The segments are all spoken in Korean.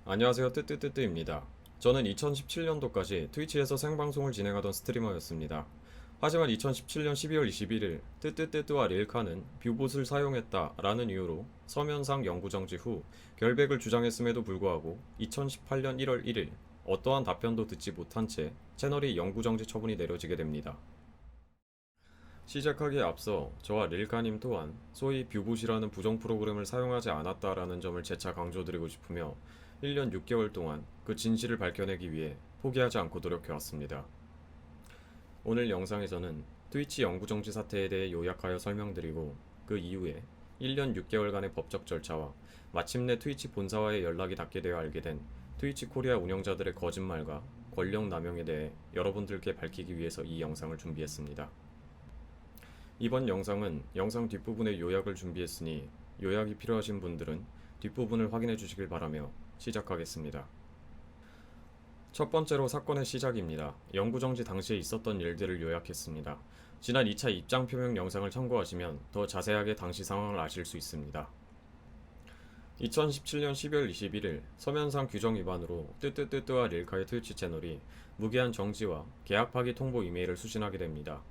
안녕하세요. 뜨뜨뜨뜨입니다. 저는 2017년도까지 트위치에서 생방송을 진행하던 스트리머였습니다. 하지만 2017년 12월 21일 뜨뜨뜨뜨와 릴카는 뷰봇을 사용했다라는 이유로 서면상 영구 정지 후 결백을 주장했음에도 불구하고 2018년 1월 1일 어떠한 답변도 듣지 못한 채 채널이 영구 정지 처분이 내려지게 됩니다. 시작하기에 앞서 저와 릴카님 또한 소위 뷰봇이라는 부정 프로그램을 사용하지 않았다라는 점을 재차 강조드리고 싶으며 1년 6개월 동안 그 진실을 밝혀내기 위해 포기하지 않고 노력해왔습니다. 오늘 영상에서는 트위치 영구정지 사태에 대해 요약하여 설명드리고 그 이후에 1년 6개월간의 법적 절차와 마침내 트위치 본사와의 연락이 닿게 되어 알게 된 트위치 코리아 운영자들의 거짓말과 권력 남용에 대해 여러분들께 밝히기 위해서 이 영상을 준비했습니다. 이번 영상은 영상 뒷부분에 요약을 준비했으니 요약이 필요하신 분들은 뒷부분을 확인해 주시길 바라며 시작하겠습니다. 첫 번째로 사건의 시작입니다. 영구정지 당시에 있었던 일들을 요약했습니다. 지난 2차 입장 표명 영상을 참고하시면 더 자세하게 당시 상황을 아실 수 있습니다. 2017년 12월 21일 서면상 규정 위반으로 뜨뜨뜨뜨와 릴카의 트위치 채널이 무기한 정지와 계약 파기 통보 이메일을 수신하게 됩니다.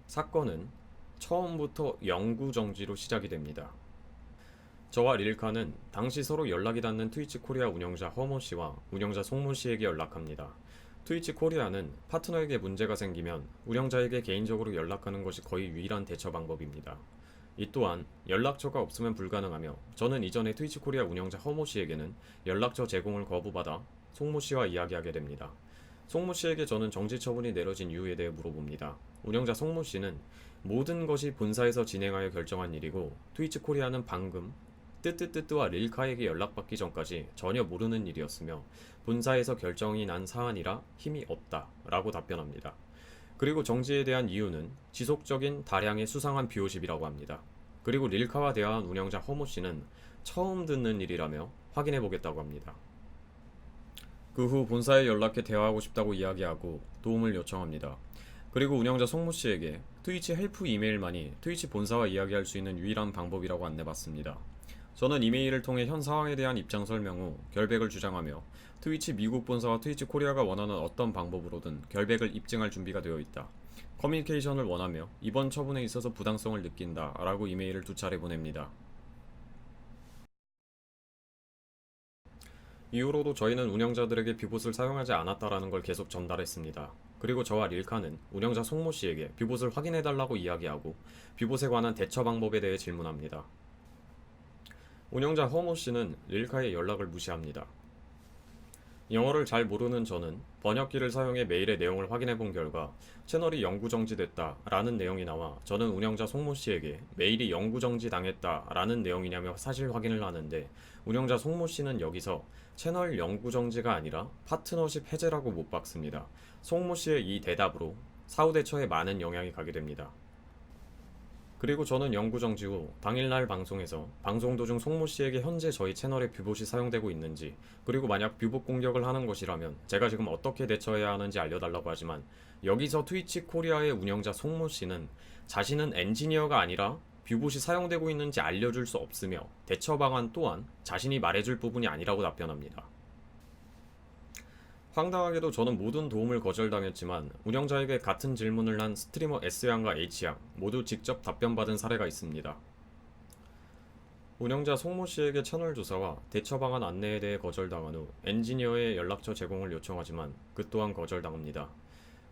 사건은 처음부터 영구정지로 시작이 됩니다. 저와 릴카는 당시 서로 연락이 닿는 트위치 코리아 운영자 허모 씨와 운영자 송모 씨에게 연락합니다. 트위치 코리아는 파트너에게 문제가 생기면 운영자에게 개인적으로 연락하는 것이 거의 유일한 대처 방법입니다. 이 또한 연락처가 없으면 불가능하며 저는 이전에 트위치 코리아 운영자 허모 씨에게는 연락처 제공을 거부받아 송모 씨와 이야기하게 됩니다. 송모 씨에게 저는 정지 처분이 내려진 이유에 대해 물어봅니다. 운영자 송모 씨는 모든 것이 본사에서 진행하여 결정한 일이고 트위치 코리아는 방금 뜨뜨뜨뜨와 릴카에게 연락받기 전까지 전혀 모르는 일이었으며 본사에서 결정이 난 사안이라 힘이 없다 라고 답변합니다. 그리고 정지에 대한 이유는 지속적인 다량의 수상한 비호십이라고 합니다. 그리고 릴카와 대화한 운영자 허모 씨는 처음 듣는 일이라며 확인해 보겠다고 합니다. 그 후 본사에 연락해 대화하고 싶다고 이야기하고 도움을 요청합니다. 그리고 운영자 송모 씨에게 트위치 헬프 이메일만이 트위치 본사와 이야기할 수 있는 유일한 방법이라고 안내받습니다. 저는 이메일을 통해 현 상황에 대한 입장 설명 후 결백을 주장하며 트위치 미국 본사와 트위치 코리아가 원하는 어떤 방법으로든 결백을 입증할 준비가 되어 있다. 커뮤니케이션을 원하며 이번 처분에 있어서 부당성을 느낀다 라고 이메일을 2차례 보냅니다. 이후로도 저희는 운영자들에게 뷰봇을 사용하지 않았다라는 걸 계속 전달했습니다. 그리고 저와 릴카는 운영자 송모 씨에게 뷰봇을 확인해달라고 이야기하고 뷰봇에 관한 대처 방법에 대해 질문합니다. 운영자 허모 씨는 릴카의 연락을 무시합니다. 영어를 잘 모르는 저는 번역기를 사용해 메일의 내용을 확인해 본 결과 채널이 영구 정지됐다 라는 내용이 나와 저는 운영자 송모 씨에게 메일이 영구 정지 당했다 라는 내용이냐며 사실 확인을 하는데 운영자 송모 씨는 여기서 채널 영구 정지가 아니라 파트너십 해제라고 못 박습니다. 송모 씨의 이 대답으로 사후 대처에 많은 영향이 가게 됩니다. 그리고 저는 영구정지 후 당일날 방송에서 방송 도중 송모 씨에게 현재 저희 채널에 뷰봇이 사용되고 있는지 그리고 만약 뷰봇 공격을 하는 것이라면 제가 지금 어떻게 대처해야 하는지 알려달라고 하지만 여기서 트위치 코리아의 운영자 송모 씨는 자신은 엔지니어가 아니라 뷰봇이 사용되고 있는지 알려줄 수 없으며 대처 방안 또한 자신이 말해줄 부분이 아니라고 답변합니다. 황당하게도 저는 모든 도움을 거절당했지만 운영자에게 같은 질문을 한 스트리머 S양과 H양 모두 직접 답변받은 사례가 있습니다. 운영자 송모 씨에게 채널 조사와 대처 방안 안내에 대해 거절당한 후 엔지니어의 연락처 제공을 요청하지만 그 또한 거절당합니다.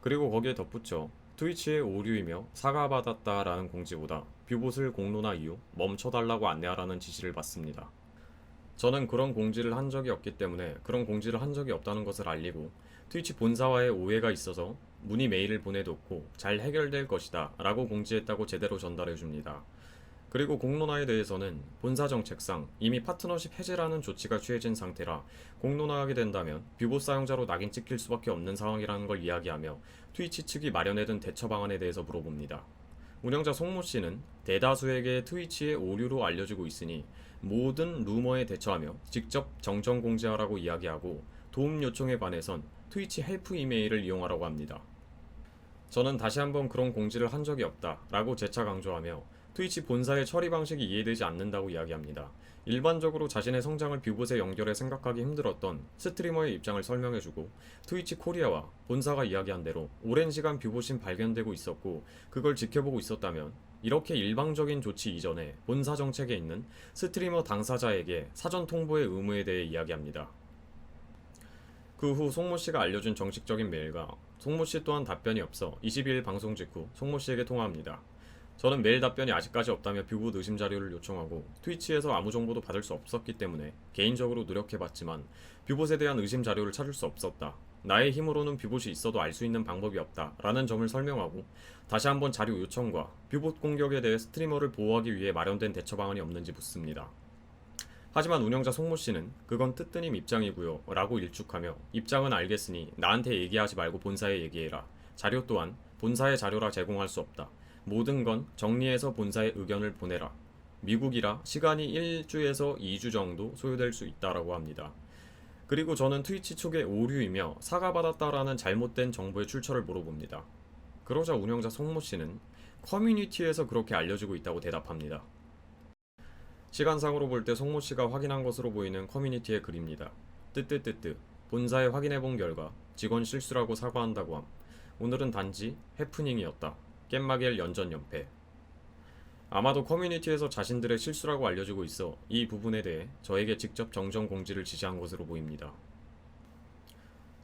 그리고 거기에 덧붙여 트위치의 오류이며 사과받았다라는 공지보다 뷰봇을 공론화 이후 멈춰달라고 안내하라는 지시를 받습니다. 저는 그런 공지를 한 적이 없기 때문에 그런 공지를 한 적이 없다는 것을 알리고 트위치 본사와의 오해가 있어서 문의 메일을 보내뒀고 잘 해결될 것이다 라고 공지했다고 제대로 전달해 줍니다. 그리고 공론화에 대해서는 본사 정책상 이미 파트너십 해제라는 조치가 취해진 상태라 공론화하게 된다면 뷰봇 사용자로 낙인 찍힐 수밖에 없는 상황이라는 걸 이야기하며 트위치 측이 마련해둔 대처 방안에 대해서 물어봅니다. 운영자 송모 씨는 대다수에게 트위치의 오류로 알려지고 있으니 모든 루머에 대처하며 직접 정정 공지하라고 이야기하고 도움 요청에 관해선 트위치 헬프 이메일을 이용하라고 합니다. 저는 다시 한번 그런 공지를 한 적이 없다 라고 재차 강조하며 트위치 본사의 처리 방식이 이해되지 않는다고 이야기합니다. 일반적으로 자신의 성장을 뷰봇에 연결해 생각하기 힘들었던 스트리머의 입장을 설명해주고 트위치 코리아와 본사가 이야기한 대로 오랜 시간 뷰봇이 발견되고 있었고 그걸 지켜보고 있었다면 이렇게 일방적인 조치 이전에 본사 정책에 있는 스트리머 당사자에게 사전 통보의 의무에 대해 이야기합니다. 그 후 송모 씨가 알려준 정식적인 메일과 송모 씨 또한 답변이 없어 22일 방송 직후 송모 씨에게 통화합니다. 저는 메일 답변이 아직까지 없다며 뷰봇 의심 자료를 요청하고 트위치에서 아무 정보도 받을 수 없었기 때문에 개인적으로 노력해봤지만 뷰봇에 대한 의심 자료를 찾을 수 없었다. 나의 힘으로는 뷰봇이 있어도 알 수 있는 방법이 없다. 라는 점을 설명하고 다시 한번 자료 요청과 뷰봇 공격에 대해 스트리머를 보호하기 위해 마련된 대처 방안이 없는지 묻습니다. 하지만 운영자 송모 씨는 그건 뜨뜨님 입장이고요 라고 일축하며 입장은 알겠으니 나한테 얘기하지 말고 본사에 얘기해라. 자료 또한 본사의 자료라 제공할 수 없다. 모든 건 정리해서 본사에 의견을 보내라. 미국이라 시간이 1주에서 2주 정도 소요될 수 있다라고 합니다. 그리고 저는 트위치 쪽의 오류이며 사과받았다라는 잘못된 정보의 출처를 물어봅니다. 그러자 운영자 송모 씨는 커뮤니티에서 그렇게 알려지고 있다고 대답합니다. 시간상으로 볼 때 송모 씨가 확인한 것으로 보이는 커뮤니티의 글입니다. 뜨뜨뜨뜨 본사에 확인해본 결과 직원 실수라고 사과한다고 함. 오늘은 단지 해프닝이었다. 깻마겔 연전 연패. 아마도 커뮤니티에서 자신들의 실수라고 알려지고 있어 이 부분에 대해 저에게 직접 정정 공지를 지시한 것으로 보입니다.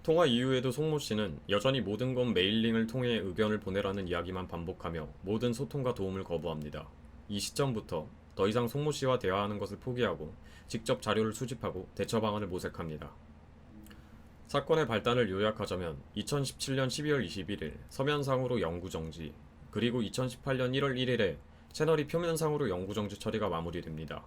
통화 이후에도 송모 씨는 여전히 모든 건 메일링을 통해 의견을 보내라는 이야기만 반복하며 모든 소통과 도움을 거부합니다. 이 시점부터 더 이상 송모 씨와 대화하는 것을 포기하고 직접 자료를 수집하고 대처 방안을 모색합니다. 사건의 발단을 요약하자면 2017년 12월 21일 서면상으로 영구 정지, 그리고 2018년 1월 1일에 채널이 표면상으로 영구 정지 처리가 마무리됩니다.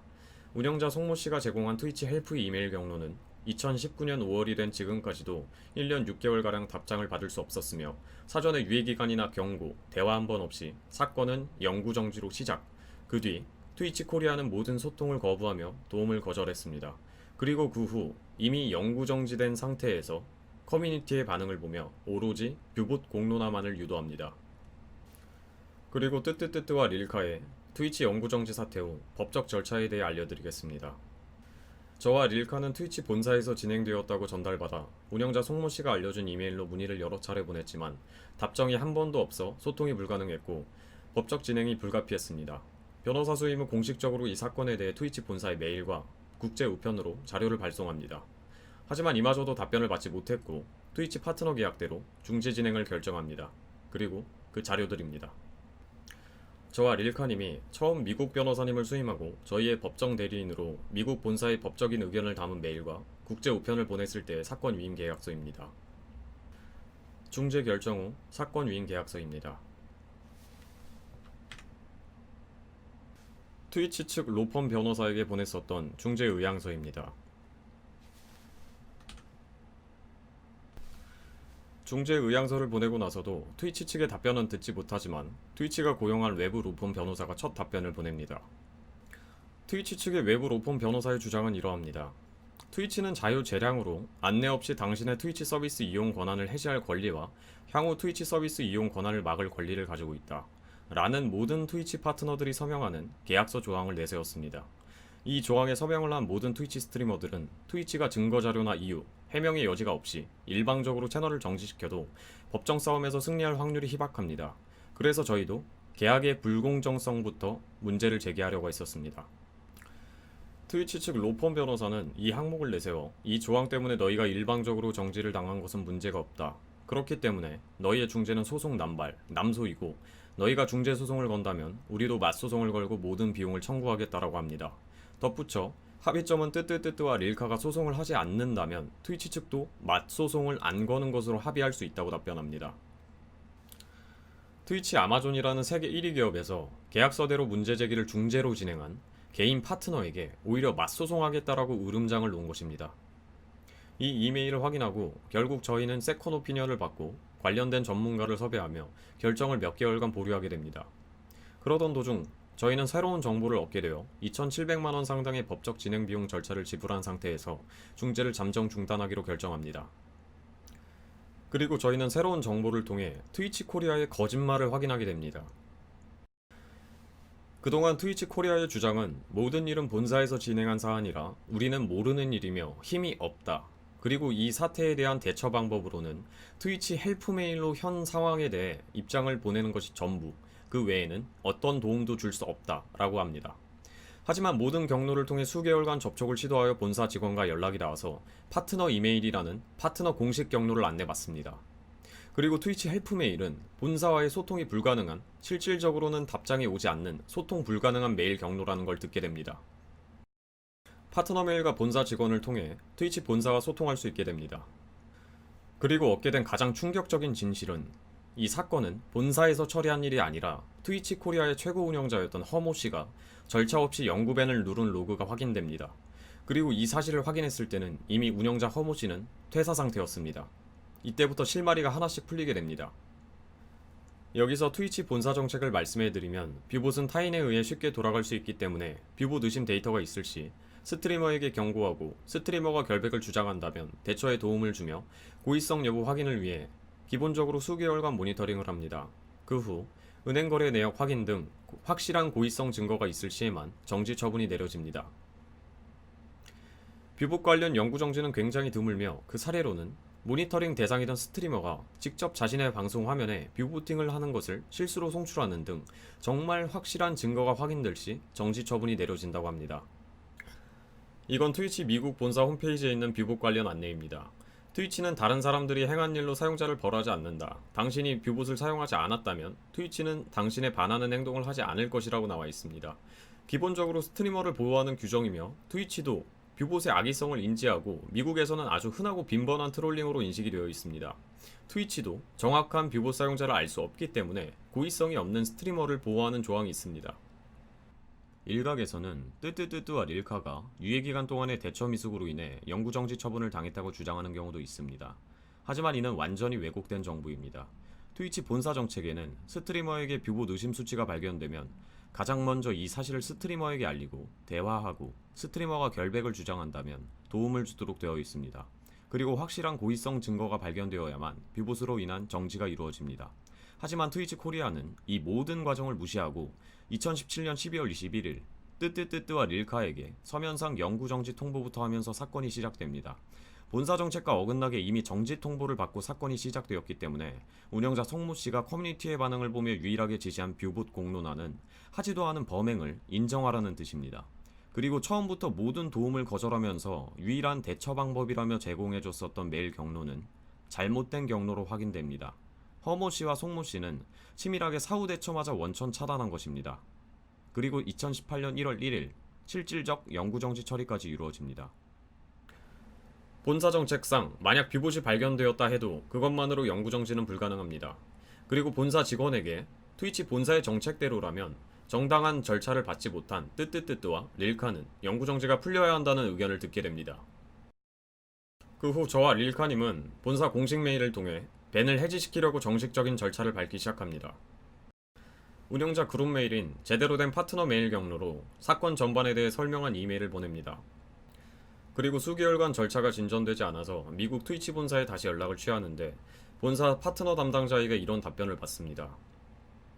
운영자 송모 씨가 제공한 트위치 헬프 이메일 경로는 2019년 5월이 된 지금까지도 1년 6개월가량 답장을 받을 수 없었으며 사전에 유예기간이나 경고, 대화 한 번 없이 사건은 영구 정지로 시작, 그 뒤 트위치 코리아는 모든 소통을 거부하며 도움을 거절했습니다. 그리고 그 후 이미 영구 정지된 상태에서 커뮤니티의 반응을 보며 오로지 뷰봇 공론화만을 유도합니다. 그리고 뜨뜨뜨뜨와 릴카의 트위치 영구 정지 사태 후 법적 절차에 대해 알려드리겠습니다. 저와 릴카는 트위치 본사에서 진행되었다고 전달받아 운영자 송모 씨가 알려준 이메일로 문의를 여러 차례 보냈지만 답정이 한 번도 없어 소통이 불가능했고 법적 진행이 불가피했습니다. 변호사 수임은 공식적으로 이 사건에 대해 트위치 본사의 메일과 국제 우편으로 자료를 발송합니다. 하지만 이마저도 답변을 받지 못했고 트위치 파트너 계약대로 중지 진행을 결정합니다. 그리고 그 자료들입니다. 저와 릴카님이 처음 미국 변호사님을 수임하고 저희의 법정 대리인으로 미국 본사의 법적인 의견을 담은 메일과 국제 우편을 보냈을 때의 사건 위임 계약서입니다. 중재 결정 후 사건 위임 계약서입니다. 트위치 측 로펌 변호사에게 보냈었던 중재 의향서입니다. 중재 의향서를 보내고 나서도 트위치 측의 답변은 듣지 못하지만 트위치가 고용한 외부 로펌 변호사가 첫 답변을 보냅니다. 트위치 측의 외부 로펌 변호사의 주장은 이러합니다. 트위치는 자유 재량으로 안내 없이 당신의 트위치 서비스 이용 권한을 해지할 권리와 향후 트위치 서비스 이용 권한을 막을 권리를 가지고 있다. 라는 모든 트위치 파트너들이 서명하는 계약서 조항을 내세웠습니다. 이 조항에 서명을 한 모든 트위치 스트리머들은 트위치가 증거자료나 이유, 해명의 여지가 없이 일방적으로 채널을 정지시켜도 법정 싸움에서 승리할 확률이 희박합니다. 그래서 저희도 계약의 불공정성부터 문제를 제기하려고 했었습니다. 트위치 측 로펌 변호사는 이 항목을 내세워 이 조항 때문에 너희가 일방적으로 정지를 당한 것은 문제가 없다. 그렇기 때문에 너희의 중재는 소송 남발, 남소이고 너희가 중재 소송을 건다면 우리도 맞소송을 걸고 모든 비용을 청구하겠다라고 합니다. 덧붙여 합의점은 뜨뜨뜨뜨와 릴카가 소송을 하지 않는다면 트위치 측도 맞소송을 안 거는 것으로 합의할 수 있다고 답변합니다. 트위치 아마존이라는 세계 1위 기업에서 계약서대로 문제 제기를 중재로 진행한 개인 파트너에게 오히려 맞소송하겠다라고 으름장을 놓은 것입니다. 이 이메일을 확인하고 결국 저희는 세컨 오피니언을 받고 관련된 전문가를 섭외하며 결정을 몇 개월간 보류하게 됩니다. 그러던 도중 저희는 새로운 정보를 얻게 되어 2,700만원 상당의 법적 진행 비용 절차를 지불한 상태에서 중재를 잠정 중단하기로 결정합니다. 그리고 저희는 새로운 정보를 통해 트위치 코리아의 거짓말을 확인하게 됩니다. 그동안 트위치 코리아의 주장은 모든 일은 본사에서 진행한 사안이라 우리는 모르는 일이며 힘이 없다. 그리고 이 사태에 대한 대처 방법으로는 트위치 헬프메일로 현 상황에 대해 입장을 보내는 것이 전부, 그 외에는 어떤 도움도 줄 수 없다라고 합니다. 하지만 모든 경로를 통해 수개월간 접촉을 시도하여 본사 직원과 연락이 닿아서 파트너 이메일이라는 파트너 공식 경로를 안내받습니다. 그리고 트위치 헬프메일은 본사와의 소통이 불가능한, 실질적으로는 답장이 오지 않는 소통 불가능한 메일 경로라는 걸 듣게 됩니다. 파트너 메일과 본사 직원을 통해 트위치 본사와 소통할 수 있게 됩니다. 그리고 얻게 된 가장 충격적인 진실은 이 사건은 본사에서 처리한 일이 아니라 트위치 코리아의 최고 운영자였던 허모 씨가 절차 없이 영구밴을 누른 로그가 확인됩니다. 그리고 이 사실을 확인했을 때는 이미 운영자 허모 씨는 퇴사 상태였습니다. 이때부터 실마리가 하나씩 풀리게 됩니다. 여기서 트위치 본사 정책을 말씀해드리면 뷰봇은 타인에 의해 쉽게 돌아갈 수 있기 때문에 뷰봇 의심 데이터가 있을 시 스트리머에게 경고하고 스트리머가 결백을 주장한다면 대처에 도움을 주며 고의성 여부 확인을 위해 기본적으로 수개월간 모니터링을 합니다. 그 후 은행 거래 내역 확인 등 확실한 고의성 증거가 있을 시에만 정지 처분이 내려집니다. 뷰봇 관련 영구 정지는 굉장히 드물며 그 사례로는 모니터링 대상이던 스트리머가 직접 자신의 방송 화면에 뷰보팅을 하는 것을 실수로 송출하는 등 정말 확실한 증거가 확인될 시 정지 처분이 내려진다고 합니다. 이건 트위치 미국 본사 홈페이지에 있는 뷰봇 관련 안내입니다. 트위치는 다른 사람들이 행한 일로 사용자를 벌하지 않는다. 당신이 뷰봇을 사용하지 않았다면 트위치는 당신에 반하는 행동을 하지 않을 것이라고 나와 있습니다. 기본적으로 스트리머를 보호하는 규정이며 트위치도 뷰봇의 악의성을 인지하고 미국에서는 아주 흔하고 빈번한 트롤링으로 인식이 되어 있습니다. 트위치도 정확한 뷰봇 사용자를 알 수 없기 때문에 고의성이 없는 스트리머를 보호하는 조항이 있습니다. 일각에서는 뜨뜨뜨뜨와 릴카가 유예기간 동안의 대처 미숙으로 인해 영구정지 처분을 당했다고 주장하는 경우도 있습니다. 하지만 이는 완전히 왜곡된 정보입니다. 트위치 본사 정책에는 스트리머에게 뷰봇 의심 수치가 발견되면 가장 먼저 이 사실을 스트리머에게 알리고 대화하고 스트리머가 결백을 주장한다면 도움을 주도록 되어 있습니다. 그리고 확실한 고의성 증거가 발견되어야만 뷰봇으로 인한 정지가 이루어집니다. 하지만 트위치 코리아는 이 모든 과정을 무시하고 2017년 12월 21일 뜨뜨뜨뜨와 릴카에게 서면상 영구정지 통보부터 하면서 사건이 시작됩니다. 본사 정책과 어긋나게 이미 정지 통보를 받고 사건이 시작되었기 때문에 운영자 성모 씨가 커뮤니티의 반응을 보며 유일하게 지시한 뷰봇 공론화는 하지도 않은 범행을 인정하라는 뜻입니다. 그리고 처음부터 모든 도움을 거절하면서 유일한 대처 방법이라며 제공해줬었던 메일 경로는 잘못된 경로로 확인됩니다. 허모 씨와 송모 씨는 치밀하게 사후 대처마저 원천 차단한 것입니다. 그리고 2018년 1월 1일 실질적 영구정지 처리까지 이루어집니다. 본사 정책상 만약 뷰봇이 발견되었다 해도 그것만으로 영구정지는 불가능합니다. 그리고 본사 직원에게 트위치 본사의 정책대로라면 정당한 절차를 받지 못한 뜨뜨뜨뜨와 릴카는 영구정지가 풀려야 한다는 의견을 듣게 됩니다. 그 후 저와 릴카님은 본사 공식 메일을 통해 밴을 해지시키려고 정식적인 절차를 밟기 시작합니다. 운영자 그룹 메일인 제대로 된 파트너 메일 경로로 사건 전반에 대해 설명한 이메일을 보냅니다. 그리고 수개월간 절차가 진전되지 않아서 미국 트위치 본사에 다시 연락을 취하는데 본사 파트너 담당자에게 이런 답변을 받습니다.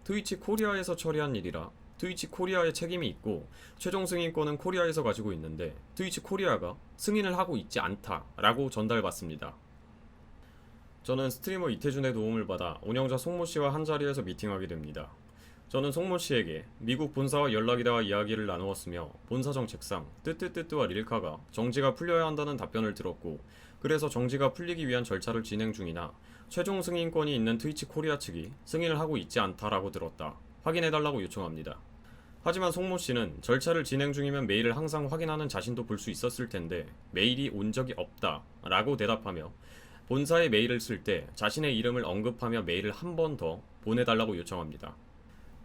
트위치 코리아에서 처리한 일이라 트위치 코리아의 책임이 있고 최종 승인권은 코리아에서 가지고 있는데 트위치 코리아가 승인을 하고 있지 않다라고 전달받습니다. 저는 스트리머 이태준의 도움을 받아 운영자 송모 씨와 한자리에서 미팅하게 됩니다. 저는 송모 씨에게 미국 본사와 연락이 닿아 이야기를 나누었으며 본사 정책상 뜨뜨뜨뜨와 릴카가 정지가 풀려야 한다는 답변을 들었고 그래서 정지가 풀리기 위한 절차를 진행 중이나 최종 승인권이 있는 트위치 코리아 측이 승인을 하고 있지 않다라고 들었다. 확인해달라고 요청합니다. 하지만 송모 씨는 절차를 진행 중이면 메일을 항상 확인하는 자신도 볼 수 있었을 텐데 메일이 온 적이 없다 라고 대답하며 본사에 메일을 쓸 때 자신의 이름을 언급하며 메일을 한 번 더 보내달라고 요청합니다.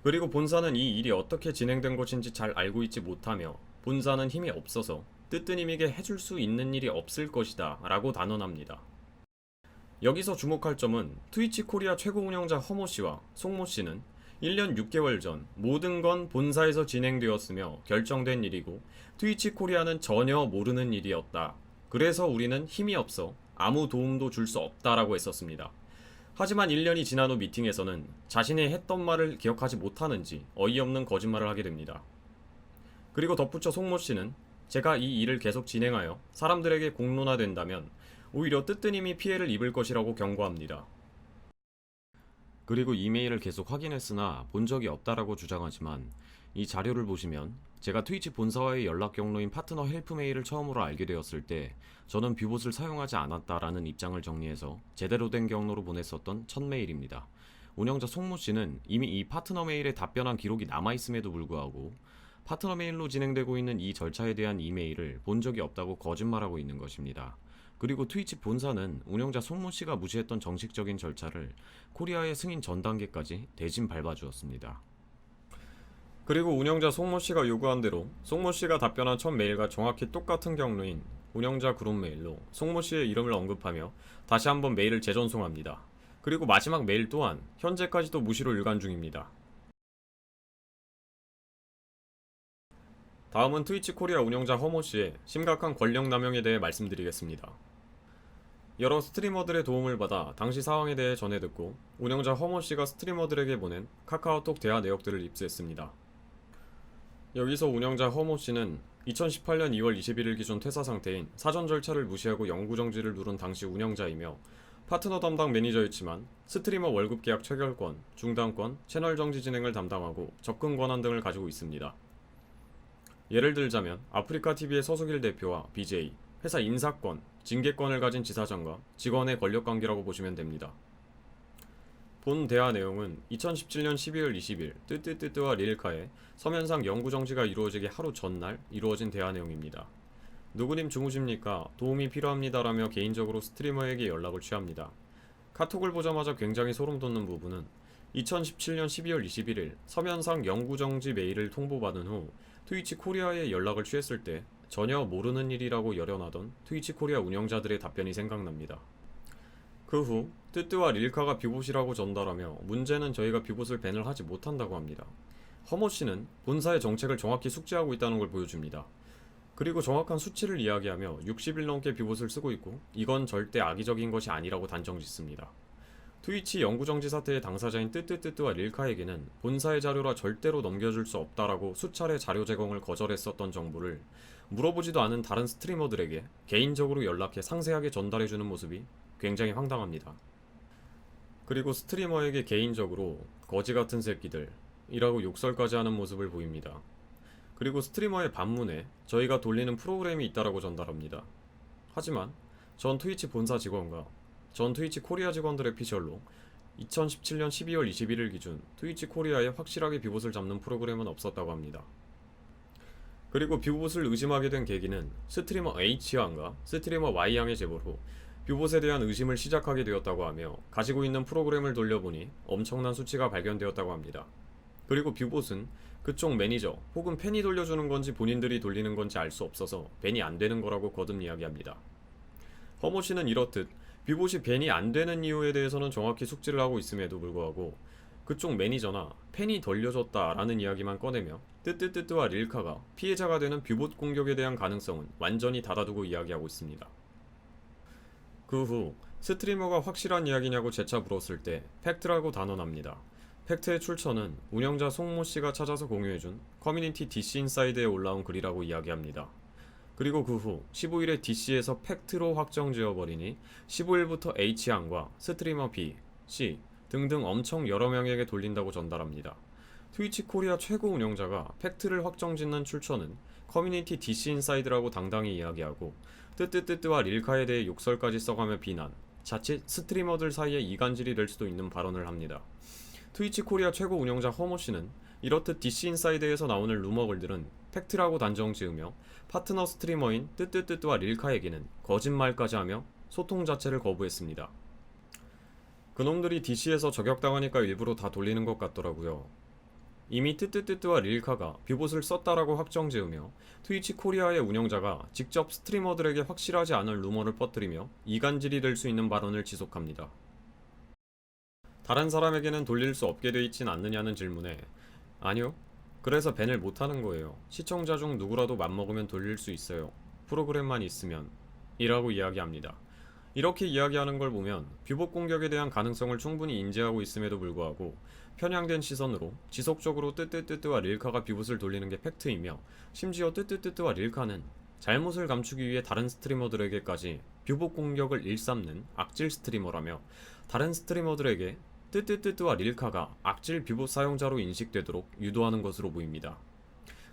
그리고 본사는 이 일이 어떻게 진행된 것인지 잘 알고 있지 못하며 본사는 힘이 없어서 뜨뜨님에게 해줄 수 있는 일이 없을 것이다 라고 단언합니다. 여기서 주목할 점은 트위치 코리아 최고 운영자 허모 씨와 송모 씨는 1년 6개월 전 모든 건 본사에서 진행되었으며 결정된 일이고 트위치 코리아는 전혀 모르는 일이었다. 그래서 우리는 힘이 없어 아무 도움도 줄 수 없다라고 했었습니다. 하지만 1년이 지난 후 미팅에서는 자신이 했던 말을 기억하지 못하는지 어이없는 거짓말을 하게 됩니다. 그리고 덧붙여 송모 씨는 제가 이 일을 계속 진행하여 사람들에게 공론화된다면 오히려 뜨뜨님이 피해를 입을 것이라고 경고합니다. 그리고 이메일을 계속 확인했으나 본 적이 없다라고 주장하지만 이 자료를 보시면 제가 트위치 본사와의 연락 경로인 파트너 헬프 메일을 처음으로 알게 되었을 때 저는 뷰봇을 사용하지 않았다라는 입장을 정리해서 제대로 된 경로로 보냈었던 첫 메일입니다. 운영자 송모 씨는 이미 이 파트너 메일에 답변한 기록이 남아있음에도 불구하고 파트너 메일로 진행되고 있는 이 절차에 대한 이메일을 본 적이 없다고 거짓말하고 있는 것입니다. 그리고 트위치 본사는 운영자 송모 씨가 무시했던 정식적인 절차를 코리아의 승인 전 단계까지 대신 밟아주었습니다. 그리고 운영자 송모 씨가 요구한 대로 송모 씨가 답변한 첫 메일과 정확히 똑같은 경로인 운영자 그룹 메일로 송모 씨의 이름을 언급하며 다시 한번 메일을 재전송합니다. 그리고 마지막 메일 또한 현재까지도 무시로 일관 중입니다. 다음은 트위치 코리아 운영자 허모 씨의 심각한 권력 남용에 대해 말씀드리겠습니다. 여러 스트리머들의 도움을 받아 당시 상황에 대해 전해 듣고 운영자 허모 씨가 스트리머들에게 보낸 카카오톡 대화 내역들을 입수했습니다. 여기서 운영자 허모 씨는 2018년 2월 21일 기준 퇴사 상태인 사전 절차를 무시하고 영구 정지를 누른 당시 운영자이며 파트너 담당 매니저였지만 스트리머 월급 계약 체결권, 중단권, 채널 정지 진행을 담당하고 접근 권한 등을 가지고 있습니다. 예를 들자면 아프리카TV의 서수길 대표와 BJ, 회사 인사권, 징계권을 가진 지사장과 직원의 권력관계라고 보시면 됩니다. 본 대화 내용은 2017년 12월 20일 뜨뜨뜨뜨와 릴카의 서면상 영구정지가 이루어지기 하루 전날 이루어진 대화 내용입니다. 누구님 주무십니까? 도움이 필요합니다라며 개인적으로 스트리머에게 연락을 취합니다. 카톡을 보자마자 굉장히 소름 돋는 부분은 2017년 12월 21일 서면상 영구정지 메일을 통보받은 후 트위치 코리아에 연락을 취했을 때 전혀 모르는 일이라고 열연하던 트위치 코리아 운영자들의 답변이 생각납니다. 그 후 뜨뜨와 릴카가 뷰봇이라고 전달하며 문제는 저희가 뷰봇을 밴을 하지 못한다고 합니다. 허모 씨는 본사의 정책을 정확히 숙지하고 있다는 걸 보여줍니다. 그리고 정확한 수치를 이야기하며 60일 넘게 뷰봇을 쓰고 있고 이건 절대 악의적인 것이 아니라고 단정 짓습니다. 트위치 영구정지 사태의 당사자인 뜨뜨뜨뜨와 릴카에게는 본사의 자료라 절대로 넘겨줄 수 없다라고 수차례 자료 제공을 거절했었던 정보를 물어보지도 않은 다른 스트리머들에게 개인적으로 연락해 상세하게 전달해주는 모습이 굉장히 황당합니다. 그리고 스트리머에게 개인적으로 거지같은 새끼들이라고 욕설까지 하는 모습을 보입니다. 그리고 스트리머의 반문에 저희가 돌리는 프로그램이 있다라고 전달합니다. 하지만 전 트위치 본사 직원과 전 트위치 코리아 직원들의 피셜로 2017년 12월 21일 기준 트위치 코리아에 확실하게 뷰봇을 잡는 프로그램은 없었다고 합니다. 그리고 뷰봇을 의심하게 된 계기는 스트리머 H양과 스트리머 Y양의 제보로 뷰봇에 대한 의심을 시작하게 되었다고 하며 가지고 있는 프로그램을 돌려보니 엄청난 수치가 발견되었다고 합니다. 그리고 뷰봇은 그쪽 매니저 혹은 팬이 돌려주는 건지 본인들이 돌리는 건지 알 수 없어서 밴이 안 되는 거라고 거듭 이야기합니다. 허모 씨는 이렇듯 뷰봇이 밴이 안 되는 이유에 대해서는 정확히 숙지를 하고 있음에도 불구하고 그쪽 매니저나 팬이 돌려줬다라는 이야기만 꺼내며 뜨뜨뜨뜨와 릴카가 피해자가 되는 뷰봇 공격에 대한 가능성은 완전히 닫아두고 이야기하고 있습니다. 그 후 스트리머가 확실한 이야기냐고 재차 물었을 때 팩트라고 단언합니다. 팩트의 출처는 운영자 송모 씨가 찾아서 공유해준 커뮤니티 DC인사이드에 올라온 글이라고 이야기합니다. 그리고 그 후 15일에 DC에서 팩트로 확정지어버리니 15일부터 H양과 스트리머 B, C 등등 엄청 여러 명에게 돌린다고 전달합니다. 트위치 코리아 최고 운영자가 팩트를 확정짓는 출처는 커뮤니티 DC인사이드라고 당당히 이야기하고 뜨뜨뜨뜨와 릴카에 대해 욕설까지 써가며 비난, 자칫 스트리머들 사이에 이간질이 될 수도 있는 발언을 합니다. 트위치 코리아 최고 운영자 허모 씨는 이렇듯 DC인사이드에서 나오는 루머글들은 팩트라고 단정 지으며 파트너 스트리머인 뜨뜨뜨뜨와 릴카에게는 거짓말까지 하며 소통 자체를 거부했습니다. 그놈들이 DC에서 저격당하니까 일부러 다 돌리는 것 같더라고요. 이미 뜨뜨뜨뜨와 릴카가 뷰봇을 썼다라고 확정 지으며 트위치 코리아의 운영자가 직접 스트리머들에게 확실하지 않은 루머를 퍼뜨리며 이간질이 될 수 있는 발언을 지속합니다. 다른 사람에게는 돌릴 수 없게 돼 있진 않느냐는 질문에 아니요. 그래서 밴을 못하는 거예요. 시청자 중 누구라도 맘먹으면 돌릴 수 있어요. 프로그램만 있으면 이라고 이야기합니다. 이렇게 이야기하는 걸 보면 뷰복 공격에 대한 가능성을 충분히 인지하고 있음에도 불구하고 편향된 시선으로 지속적으로 뜨뜨뜨뜨와 릴카가 뷰봇을 돌리는 게 팩트이며, 심지어 뜨뜨뜨뜨와 릴카는 잘못을 감추기 위해 다른 스트리머들에게까지 뷰복 공격을 일삼는 악질 스트리머라며, 다른 스트리머들에게 뜨뜨뜨뜨와 릴카가 악질 뷰봇 사용자로 인식되도록 유도하는 것으로 보입니다.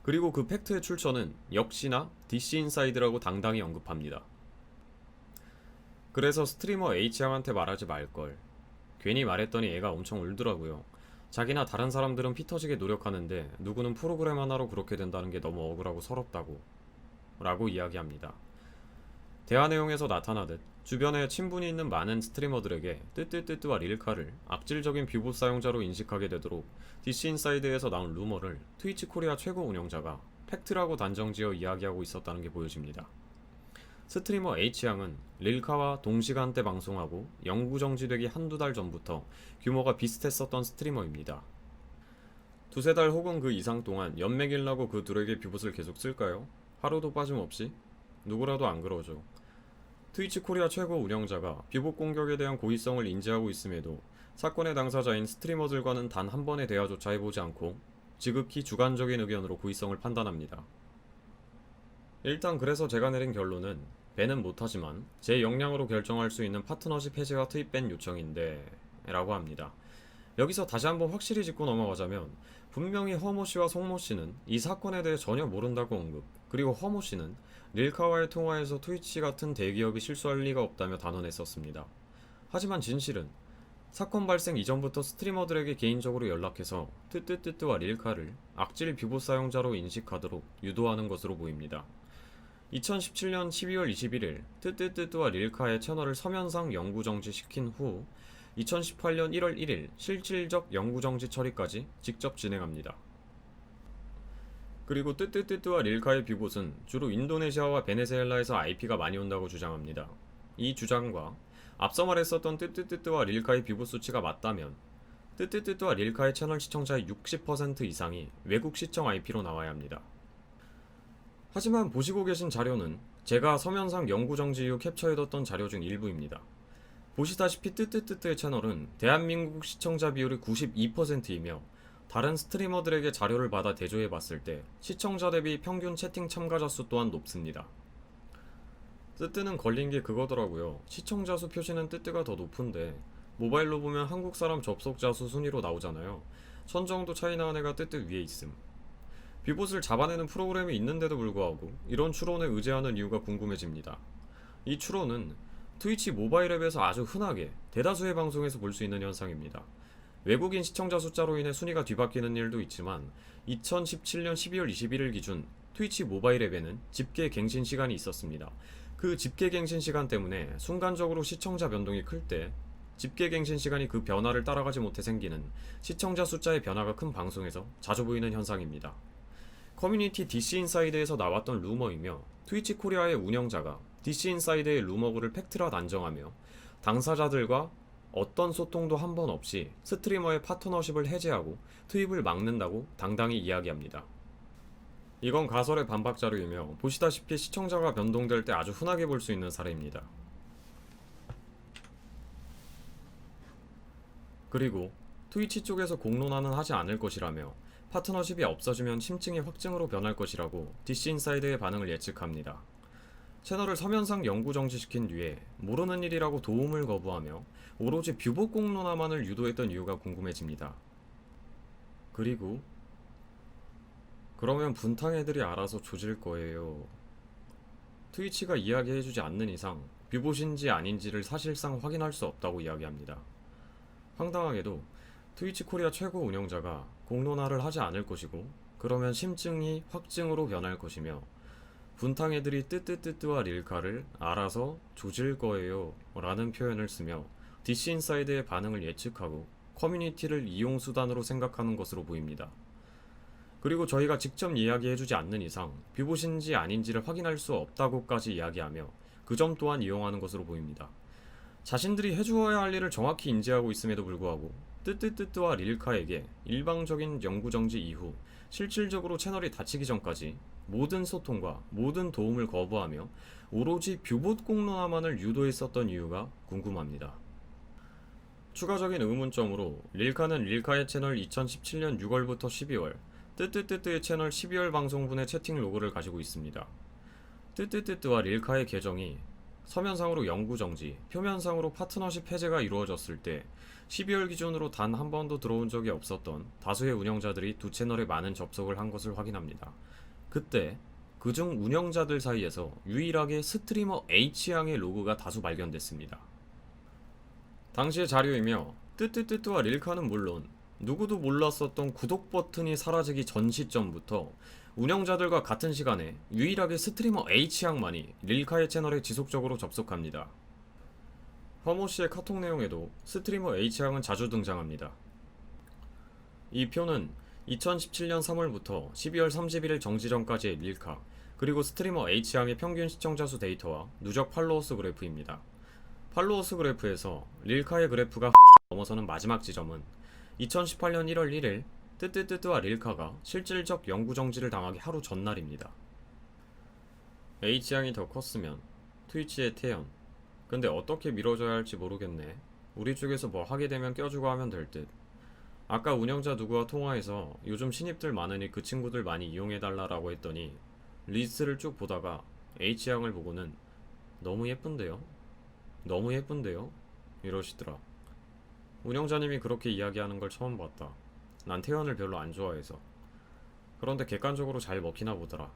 그리고 그 팩트의 출처는 역시나 DC인사이드라고 당당히 언급합니다. 그래서 스트리머 H양한테 말하지 말걸. 괜히 말했더니 애가 엄청 울더라고요. 자기나 다른 사람들은 피 터지게 노력하는데 누구는 프로그램 하나로 그렇게 된다는 게 너무 억울하고 서럽다고 라고 이야기합니다. 대화 내용에서 나타나듯 주변에 친분이 있는 많은 스트리머들에게 뜨뜨뜨뜨와 릴카를 악질적인 뷰봇 사용자로 인식하게 되도록 DC인사이드에서 나온 루머를 트위치 코리아 최고 운영자가 팩트라고 단정지어 이야기하고 있었다는 게 보여집니다. 스트리머 H양은 릴카와 동시간대 방송하고 영구 정지되기 한두 달 전부터 규모가 비슷했었던 스트리머입니다. 두세 달 혹은 그 이상 동안 연맥이라고 그 둘에게 뷰봇을 계속 쓸까요? 하루도 빠짐없이? 누구라도 안 그러죠. 트위치 코리아 최고 운영자가 뷰봇 공격에 대한 고의성을 인지하고 있음에도 사건의 당사자인 스트리머들과는 단 한 번의 대화조차 해보지 않고 지극히 주관적인 의견으로 고의성을 판단합니다. 일단 그래서 제가 내린 결론은 밴은 못하지만 제 역량으로 결정할 수 있는 파트너십 해제와 투입 밴 요청인데 라고 합니다. 여기서 다시 한번 확실히 짚고 넘어가자면, 분명히 허모씨와 송모씨는 이 사건에 대해 전혀 모른다고 언급, 그리고 허모씨는 릴카와의 통화에서 트위치 같은 대기업이 실수할 리가 없다며 단언했었습니다. 하지만 진실은 사건 발생 이전부터 스트리머들에게 개인적으로 연락해서 뜨뜨뜨뜨와 릴카를 악질 뷰봇 사용자로 인식하도록 유도하는 것으로 보입니다. 2017년 12월 21일 뜨뜨뜨뜨와 릴카의 채널을 서면상 영구정지시킨 후 2018년 1월 1일 실질적 영구정지 처리까지 직접 진행합니다. 그리고 뜨뜨뜨뜨와 릴카의 뷰봇은 주로 인도네시아와 베네수엘라에서 IP가 많이 온다고 주장합니다. 이 주장과 앞서 말했었던 뜨뜨뜨뜨와 릴카의 뷰봇 수치가 맞다면 뜨뜨뜨뜨와 릴카의 채널 시청자의 60% 이상이 외국 시청 IP로 나와야 합니다. 하지만 보시고 계신 자료는 제가 서면상 영구정지 이후 캡처해뒀던 자료 중 일부입니다. 보시다시피 뜨뜨뜨뜨의 채널은 대한민국 시청자 비율이 92%이며 다른 스트리머들에게 자료를 받아 대조해봤을 때 시청자 대비 평균 채팅 참가자 수 또한 높습니다. 뜨뜨는 걸린 게 그거더라고요. 시청자 수 표시는 뜨뜨가 더 높은데 모바일로 보면 한국 사람 접속자 수 순위로 나오잖아요. 천 정도 차이 나는 애가 뜨뜨 위에 있음. 뷰봇을 잡아내는 프로그램이 있는데도 불구하고 이런 추론에 의지하는 이유가 궁금해집니다. 이 추론은 트위치 모바일 앱에서 아주 흔하게 대다수의 방송에서 볼 수 있는 현상입니다. 외국인 시청자 숫자로 인해 순위가 뒤바뀌는 일도 있지만 2017년 12월 21일 기준 트위치 모바일 앱에는 집계 갱신 시간이 있었습니다. 그 집계 갱신 시간 때문에 순간적으로 시청자 변동이 클 때 집계 갱신 시간이 그 변화를 따라가지 못해 생기는 시청자 숫자의 변화가 큰 방송에서 자주 보이는 현상입니다. 커뮤니티 DC인사이드에서 나왔던 루머이며 트위치 코리아의 운영자가 DC인사이드의 루머글을 팩트라 단정하며 당사자들과 어떤 소통도 한 번 없이 스트리머의 파트너십을 해제하고 투입을 막는다고 당당히 이야기합니다. 이건 가설의 반박 자료이며 보시다시피 시청자가 변동될 때 아주 흔하게 볼 수 있는 사례입니다. 그리고 트위치 쪽에서 공론화는 하지 않을 것이라며 파트너십이 없어지면 심층이 확증으로 변할 것이라고 DC인사이드의 반응을 예측합니다. 채널을 서면상 영구정지시킨 뒤에 모르는 일이라고 도움을 거부하며 오로지 뷰복 공론화만을 유도했던 이유가 궁금해집니다. 그리고 그러면 분탕 애들이 알아서 조질 거예요. 트위치가 이야기해주지 않는 이상 뷰봇인지 아닌지를 사실상 확인할 수 없다고 이야기합니다. 황당하게도 트위치 코리아 최고 운영자가 공론화를 하지 않을 것이고 그러면 심증이 확증으로 변할 것이며 분탕 애들이 뜨뜨뜨뜨와 릴카를 알아서 조질 거예요 라는 표현을 쓰며 DC인사이드의 반응을 예측하고 커뮤니티를 이용수단으로 생각하는 것으로 보입니다. 그리고 저희가 직접 이야기해주지 않는 이상 뷰봇인지 아닌지를 확인할 수 없다고까지 이야기하며 그 점 또한 이용하는 것으로 보입니다. 자신들이 해주어야 할 일을 정확히 인지하고 있음에도 불구하고 뜨뜨뜨뜨와 릴카에게 일방적인 영구 정지 이후 실질적으로 채널이 닫히기 전까지 모든 소통과 모든 도움을 거부하며 오로지 뷰봇 공론화만을 유도했었던 이유가 궁금합니다. 추가적인 의문점으로 릴카는 릴카의 채널 2017년 6월부터 12월, 뜨뜨뜨뜨의 채널 12월 방송분의 채팅 로그를 가지고 있습니다. 뜨뜨뜨뜨와 릴카의 계정이 서면상으로 영구정지, 표면상으로 파트너십 해제가 이루어졌을 때 12월 기준으로 단 한 번도 들어온 적이 없었던 다수의 운영자들이 두 채널에 많은 접속을 한 것을 확인합니다. 그때 그중 운영자들 사이에서 유일하게 스트리머 H양의 로그가 다수 발견됐습니다. 당시의 자료이며 뜨뜨뜨뜨와 릴카는 물론 누구도 몰랐었던 구독 버튼이 사라지기 전 시점부터 운영자들과 같은 시간에 유일하게 스트리머 H양만이 릴카의 채널에 지속적으로 접속합니다. 허모씨의 카톡 내용에도 스트리머 H양은 자주 등장합니다. 이 표는 2017년 3월부터 12월 31일 정지 전까지의 릴카, 그리고 스트리머 H양의 평균 시청자 수 데이터와 누적 팔로워 수 그래프입니다. 팔로워 수 그래프에서 릴카의 그래프가 넘어서는 마지막 지점은 2018년 1월 1일 뜨뜨뜨뜨와 릴카가 실질적 영구 정지를 당하기 하루 전날입니다. H양이 더 컸으면 트위치의 태연. 근데 어떻게 밀어줘야 할지 모르겠네. 우리 쪽에서 뭐 하게 되면 껴주고 하면 될 듯. 아까 운영자 누구와 통화해서 요즘 신입들 많으니 그 친구들 많이 이용해달라라고 했더니 리스트를 쭉 보다가 H양을 보고는 너무 예쁜데요? 너무 예쁜데요? 이러시더라. 운영자님이 그렇게 이야기하는 걸 처음 봤다. 난 태연을 별로 안 좋아해서. 그런데 객관적으로 잘 먹히나 보더라.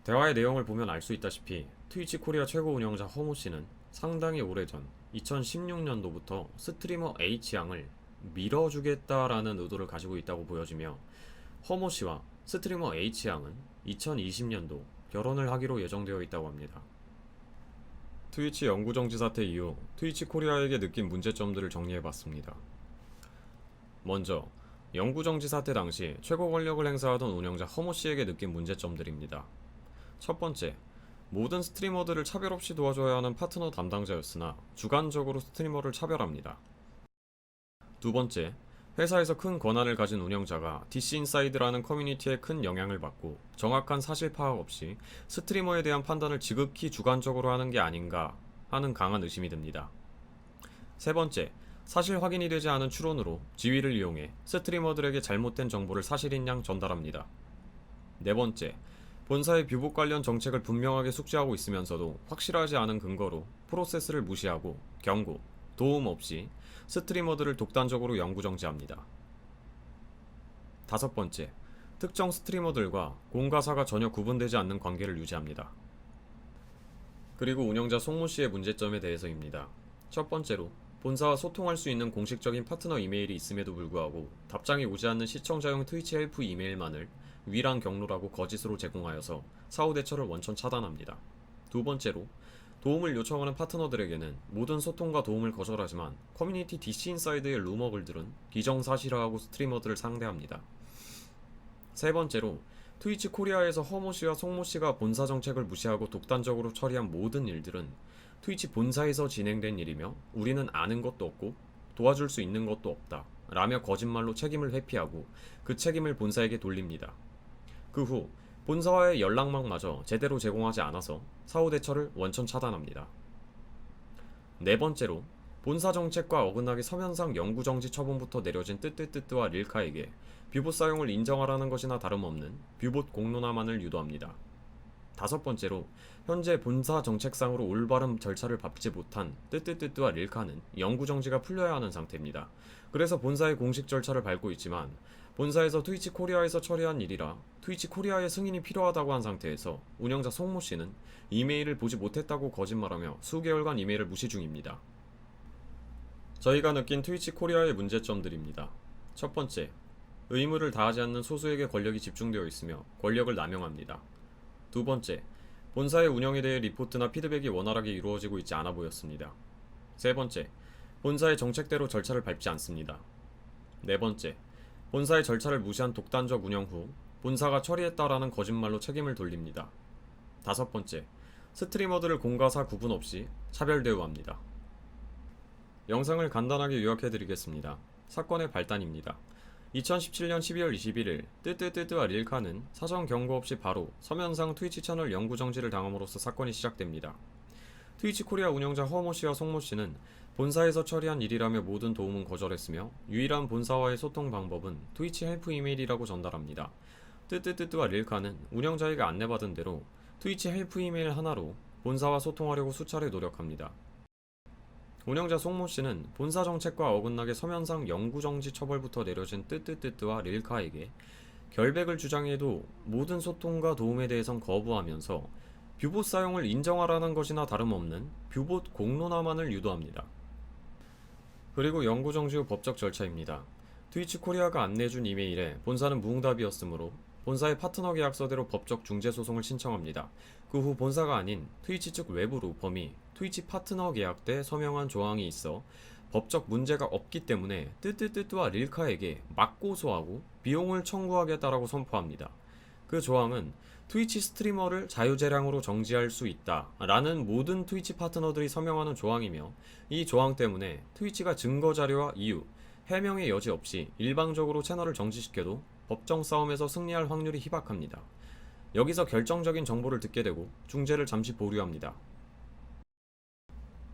대화의 내용을 보면 알 수 있다시피 트위치 코리아 최고 운영자 허모씨는 상당히 오래전 2016년도부터 스트리머 H양을 밀어주겠다라는 의도를 가지고 있다고 보여지며, 허모씨와 스트리머 H양은 2020년도 결혼을 하기로 예정되어 있다고 합니다. 트위치 영구정지 사태 이후 트위치 코리아에게 느낀 문제점들을 정리해봤습니다. 먼저 영구정지 사태 당시 최고 권력을 행사하던 운영자 허모씨에게 느낀 문제점들입니다. 첫 번째, 모든 스트리머들을 차별 없이 도와줘야 하는 파트너 담당자였으나 주관적으로 스트리머를 차별합니다. 두 번째, 회사에서 큰 권한을 가진 운영자가 DC인사이드라는 커뮤니티에 큰 영향을 받고 정확한 사실 파악 없이 스트리머에 대한 판단을 지극히 주관적으로 하는 게 아닌가 하는 강한 의심이 듭니다. 세 번째, 사실 확인이 되지 않은 추론으로 지위를 이용해 스트리머들에게 잘못된 정보를 사실인 양 전달합니다. 네 번째, 본사의 뷰복 관련 정책을 분명하게 숙지하고 있으면서도 확실하지 않은 근거로 프로세스를 무시하고 경고, 도움 없이 스트리머들을 독단적으로 영구정지합니다. 다섯 번째, 특정 스트리머들과 공과사가 전혀 구분되지 않는 관계를 유지합니다. 그리고 운영자 송모씨의 문제점에 대해서입니다. 첫 번째로, 본사와 소통할 수 있는 공식적인 파트너 이메일이 있음에도 불구하고 답장이 오지 않는 시청자용 트위치 헬프 이메일만을 위란 경로라고 거짓으로 제공하여서 사후 대처를 원천 차단합니다. 두 번째로, 도움을 요청하는 파트너들에게는 모든 소통과 도움을 거절하지만 커뮤니티 DC인사이드의 루머 글들은 기정사실화하고 스트리머들을 상대합니다. 세 번째로, 트위치 코리아에서 허모씨와 송모씨가 본사 정책을 무시하고 독단적으로 처리한 모든 일들은 트위치 본사에서 진행된 일이며 우리는 아는 것도 없고 도와줄 수 있는 것도 없다 라며 거짓말로 책임을 회피하고 그 책임을 본사에게 돌립니다. 그 후 본사와의 연락망마저 제대로 제공하지 않아서 사후 대처를 원천 차단합니다. 네 번째로, 본사 정책과 어긋나게 서면상 영구정지 처분부터 내려진 뜨뜨뜨뜨와 릴카에게 뷰봇 사용을 인정하라는 것이나 다름없는 뷰봇 공론화만을 유도합니다. 다섯 번째로, 현재 본사 정책상으로 올바른 절차를 밟지 못한 뜨뜨뜨뜨와 릴카는 영구정지가 풀려야 하는 상태입니다. 그래서 본사의 공식 절차를 밟고 있지만 본사에서 트위치 코리아에서 처리한 일이라 트위치 코리아의 승인이 필요하다고 한 상태에서 운영자 송모씨는 이메일을 보지 못했다고 거짓말하며 수개월간 이메일을 무시 중입니다. 저희가 느낀 트위치 코리아의 문제점들입니다. 첫 번째, 의무를 다하지 않는 소수에게 권력이 집중되어 있으며 권력을 남용합니다. 두 번째, 본사의 운영에 대해 리포트나 피드백이 원활하게 이루어지고 있지 않아 보였습니다. 세 번째, 본사의 정책대로 절차를 밟지 않습니다. 네 번째, 본사의 절차를 무시한 독단적 운영 후 본사가 처리했다라는 거짓말로 책임을 돌립니다. 다섯 번째, 스트리머들을 공과사 구분 없이 차별 대우합니다. 영상을 간단하게 요약해드리겠습니다. 사건의 발단입니다. 2017년 12월 21일 뜨뜨뜨뜨와 릴카는 사전 경고 없이 바로 서면상 트위치 채널 영구 정지를 당함으로써 사건이 시작됩니다. 트위치 코리아 운영자 허모 씨와 송모 씨는 본사에서 처리한 일이라며 모든 도움은 거절했으며 유일한 본사와의 소통 방법은 트위치 헬프 이메일이라고 전달합니다. 뜨뜨뜨뜨와 릴카는 운영자에게 안내받은 대로 트위치 헬프 이메일 하나로 본사와 소통하려고 수차례 노력합니다. 운영자 송모 씨는 본사 정책과 어긋나게 서면상 영구정지 처벌부터 내려진 뜨뜨뜨뜨와 릴카에게 결백을 주장해도 모든 소통과 도움에 대해선 거부하면서 뷰봇 사용을 인정하라는 것이나 다름없는 뷰봇 공론화만을 유도합니다. 그리고 영구정지 후 법적 절차입니다. 트위치 코리아가 안내해준 이메일에 본사는 무응답이었으므로 본사의 파트너 계약서대로 법적 중재 소송을 신청합니다. 그 후 본사가 아닌 트위치 측 외부 로펌이 트위치 파트너 계약 때 서명한 조항이 있어 법적 문제가 없기 때문에 뜨뜨뜨뜨와 릴카에게 맞고소하고 비용을 청구하겠다라고 선포합니다. 그 조항은 트위치 스트리머를 자유재량으로 정지할 수 있다 라는 모든 트위치 파트너들이 서명하는 조항이며, 이 조항 때문에 트위치가 증거자료와 이유, 해명의 여지 없이 일방적으로 채널을 정지시켜도 법정 싸움에서 승리할 확률이 희박합니다. 여기서 결정적인 정보를 듣게 되고 중재를 잠시 보류합니다.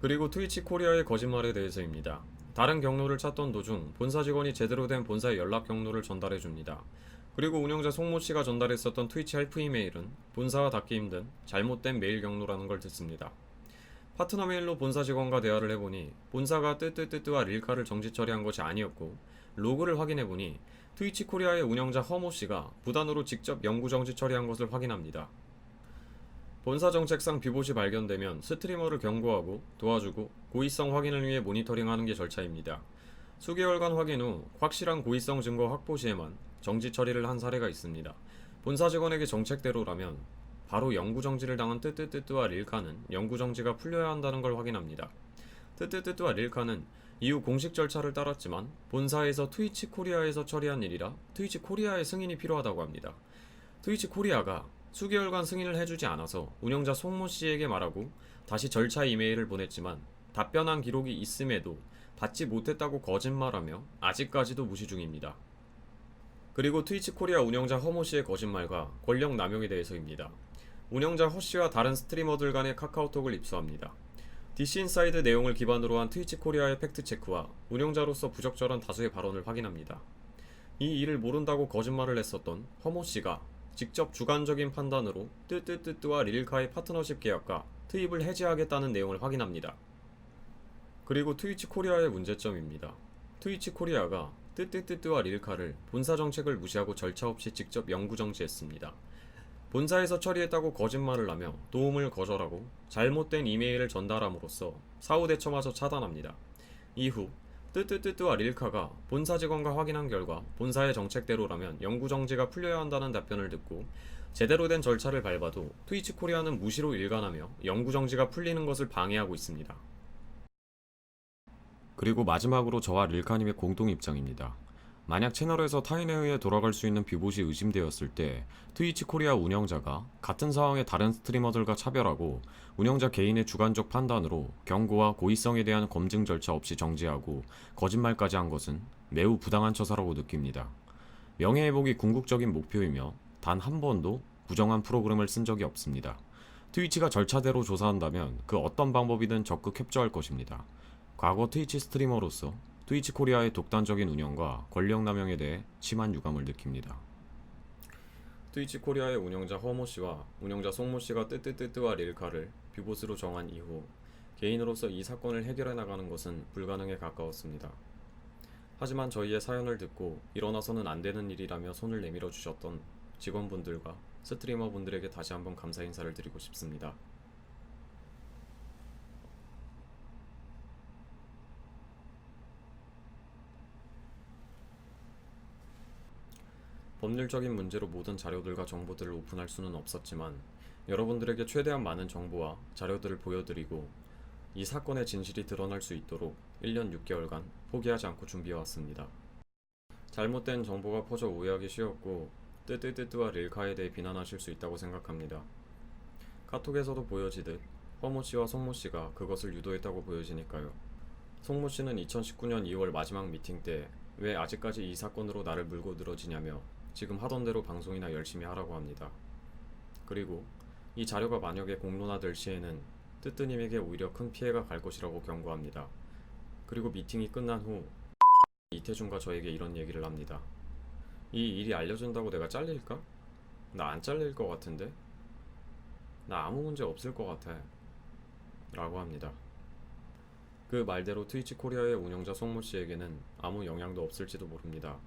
그리고 트위치 코리아의 거짓말에 대해서입니다. 다른 경로를 찾던 도중 본사 직원이 제대로 된 본사의 연락 경로를 전달해줍니다. 그리고 운영자 송모 씨가 전달했었던 트위치 헬프 이메일은 본사와 닿기 힘든 잘못된 메일 경로라는 걸 듣습니다. 파트너 메일로 본사 직원과 대화를 해보니 본사가 뜨뜨뜨뜨와 릴카를 정지 처리한 것이 아니었고, 로그를 확인해보니 트위치 코리아의 운영자 허모 씨가 부단으로 직접 영구 정지 처리한 것을 확인합니다. 본사 정책상 뷰봇이 발견되면 스트리머를 경고하고 도와주고 고의성 확인을 위해 모니터링하는 게 절차입니다. 수개월간 확인 후 확실한 고의성 증거 확보 시에만 정지 처리를 한 사례가 있습니다. 본사 직원에게 정책대로라면 바로 영구 정지를 당한 뜨뜨뜨뜨와 릴카는 영구 정지가 풀려야 한다는 걸 확인합니다. 뜨뜨뜨뜨와 릴카는 이후 공식 절차를 따랐지만 본사에서 트위치 코리아에서 처리한 일이라 트위치 코리아의 승인이 필요하다고 합니다. 트위치 코리아가 수개월간 승인을 해주지 않아서 운영자 송모 씨에게 말하고 다시 절차 이메일을 보냈지만 답변한 기록이 있음에도 받지 못했다고 거짓말하며 아직까지도 무시 중입니다. 그리고 트위치 코리아 운영자 허모 씨의 거짓말과 권력 남용에 대해서입니다. 운영자 허 씨와 다른 스트리머들 간의 카카오톡을 입수합니다. DC인사이드 내용을 기반으로 한 트위치 코리아의 팩트체크와 운영자로서 부적절한 다수의 발언을 확인합니다. 이 일을 모른다고 거짓말을 했었던 허모 씨가 직접 주관적인 판단으로 뜨뜨뜨뜨와 릴카의 파트너십 계약과 트입을 해지하겠다는 내용을 확인합니다. 그리고 트위치 코리아의 문제점입니다. 트위치 코리아가 뜨뜨뜨뜨와 릴카를 본사 정책을 무시하고 절차 없이 직접 영구 정지했습니다. 본사에서 처리했다고 거짓말을 하며 도움을 거절하고 잘못된 이메일을 전달함으로써 사후 대처마저 차단합니다. 이후 뜨뜨뜨뜨와 릴카가 본사 직원과 확인한 결과 본사의 정책대로라면 영구 정지가 풀려야 한다는 답변을 듣고 제대로 된 절차를 밟아도 트위치 코리아는 무시로 일관하며 영구 정지가 풀리는 것을 방해하고 있습니다. 그리고 마지막으로 저와 릴카님의 공동 입장입니다. 만약 채널에서 타인에 의해 돌아갈 수 있는 뷰봇이 의심되었을 때 트위치 코리아 운영자가 같은 상황의 다른 스트리머들과 차별하고 운영자 개인의 주관적 판단으로 경고와 고의성에 대한 검증 절차 없이 정지하고 거짓말까지 한 것은 매우 부당한 처사라고 느낍니다. 명예회복이 궁극적인 목표이며 단 한 번도 부정한 프로그램을 쓴 적이 없습니다. 트위치가 절차대로 조사한다면 그 어떤 방법이든 적극 협조할 것입니다. 과거 트위치 스트리머로서 트위치 코리아의 독단적인 운영과 권력 남용에 대해 심한 유감을 느낍니다. 트위치 코리아의 운영자 허모 씨와 운영자 송모 씨가 뜨뜨뜨뜨와 릴카를 뷰봇으로 정한 이후 개인으로서 이 사건을 해결해 나가는 것은 불가능에 가까웠습니다. 하지만 저희의 사연을 듣고 일어나서는 안 되는 일이라며 손을 내밀어 주셨던 직원분들과 스트리머분들에게 다시 한번 감사 인사를 드리고 싶습니다. 법률적인 문제로 모든 자료들과 정보들을 오픈할 수는 없었지만 여러분들에게 최대한 많은 정보와 자료들을 보여드리고 이 사건의 진실이 드러날 수 있도록 1년 6개월간 포기하지 않고 준비해왔습니다. 잘못된 정보가 퍼져 오해하기 쉬웠고 뜨뜨뜨뜨와 릴카에 대해 비난하실 수 있다고 생각합니다. 카톡에서도 보여지듯 허모 씨와 송모 씨가 그것을 유도했다고 보여지니까요. 송모 씨는 2019년 2월 마지막 미팅 때 왜 아직까지 이 사건으로 나를 물고 늘어지냐며 지금 하던 대로 방송이나 열심히 하라고 합니다. 그리고 이 자료가 만약에 공론화될 시에는 뜨뜨님에게 오히려 큰 피해가 갈 것이라고 경고합니다. 그리고 미팅이 끝난 후 이태준과 저에게 이런 얘기를 합니다. 이 일이 알려진다고 내가 잘릴까? 나 안 잘릴 것 같은데? 나 아무 문제 없을 것 같아. 라고 합니다. 그 말대로 트위치 코리아의 운영자 송모 씨에게는 아무 영향도 없을지도 모릅니다.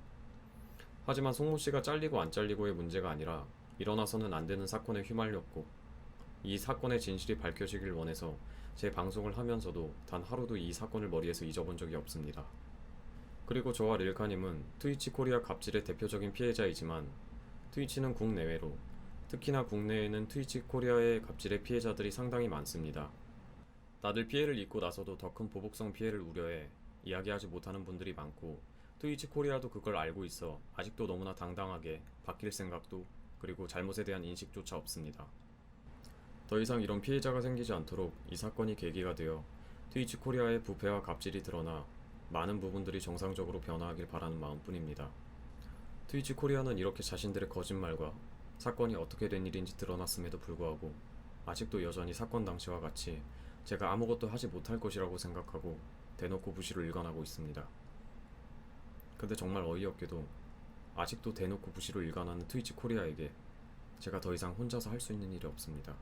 하지만 송모 씨가 잘리고 안 잘리고의 문제가 아니라 일어나서는 안 되는 사건에 휘말렸고 이 사건의 진실이 밝혀지길 원해서 제 방송을 하면서도 단 하루도 이 사건을 머리에서 잊어본 적이 없습니다. 그리고 저와 릴카님은 트위치 코리아 갑질의 대표적인 피해자이지만 트위치는 국내외로 특히나 국내에는 트위치 코리아의 갑질의 피해자들이 상당히 많습니다. 다들 피해를 입고 나서도 더 큰 보복성 피해를 우려해 이야기하지 못하는 분들이 많고 트위치 코리아도 그걸 알고 있어 아직도 너무나 당당하게 바뀔 생각도 그리고 잘못에 대한 인식조차 없습니다. 더 이상 이런 피해자가 생기지 않도록 이 사건이 계기가 되어 트위치 코리아의 부패와 갑질이 드러나 많은 부분들이 정상적으로 변화하길 바라는 마음뿐입니다. 트위치 코리아는 이렇게 자신들의 거짓말과 사건이 어떻게 된 일인지 드러났음에도 불구하고 아직도 여전히 사건 당시와 같이 제가 아무것도 하지 못할 것이라고 생각하고 대놓고 부실을 일관하고 있습니다. 근데 정말 어이없게도 아직도 대놓고 부실을 일관하는 트위치 코리아에게 제가 더 이상 혼자서 할 수 있는 일이 없습니다.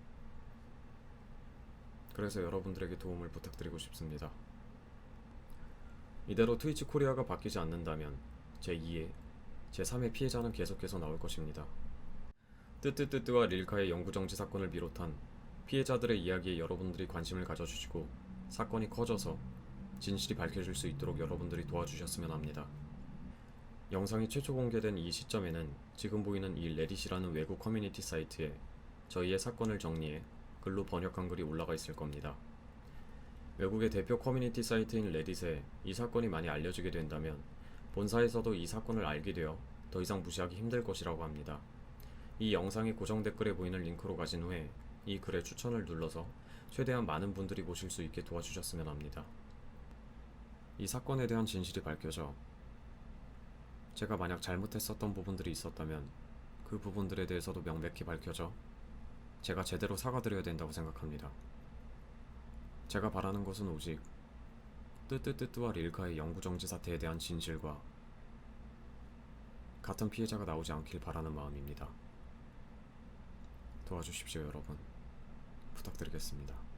그래서 여러분들에게 도움을 부탁드리고 싶습니다. 이대로 트위치 코리아가 바뀌지 않는다면 제2의, 제3의 피해자는 계속해서 나올 것입니다. 뜨뜨뜨뜨와 릴카의 영구정지 사건을 비롯한 피해자들의 이야기에 여러분들이 관심을 가져주시고 사건이 커져서 진실이 밝혀질 수 있도록 여러분들이 도와주셨으면 합니다. 영상이 최초 공개된 이 시점에는 지금 보이는 이 레딧이라는 외국 커뮤니티 사이트에 저희의 사건을 정리해 글로 번역한 글이 올라가 있을 겁니다. 외국의 대표 커뮤니티 사이트인 레딧에 이 사건이 많이 알려지게 된다면 본사에서도 이 사건을 알게 되어 더 이상 무시하기 힘들 것이라고 합니다. 이 영상이 고정 댓글에 보이는 링크로 가신 후에 이 글에 추천을 눌러서 최대한 많은 분들이 보실 수 있게 도와주셨으면 합니다. 이 사건에 대한 진실이 밝혀져 제가 만약 잘못했었던 부분들이 있었다면 그 부분들에 대해서도 명백히 밝혀져 제가 제대로 사과드려야 된다고 생각합니다. 제가 바라는 것은 오직 뜨뜨뜨뜨와 릴카의 영구정지 사태에 대한 진실과 같은 피해자가 나오지 않길 바라는 마음입니다. 도와주십시오, 여러분. 부탁드리겠습니다.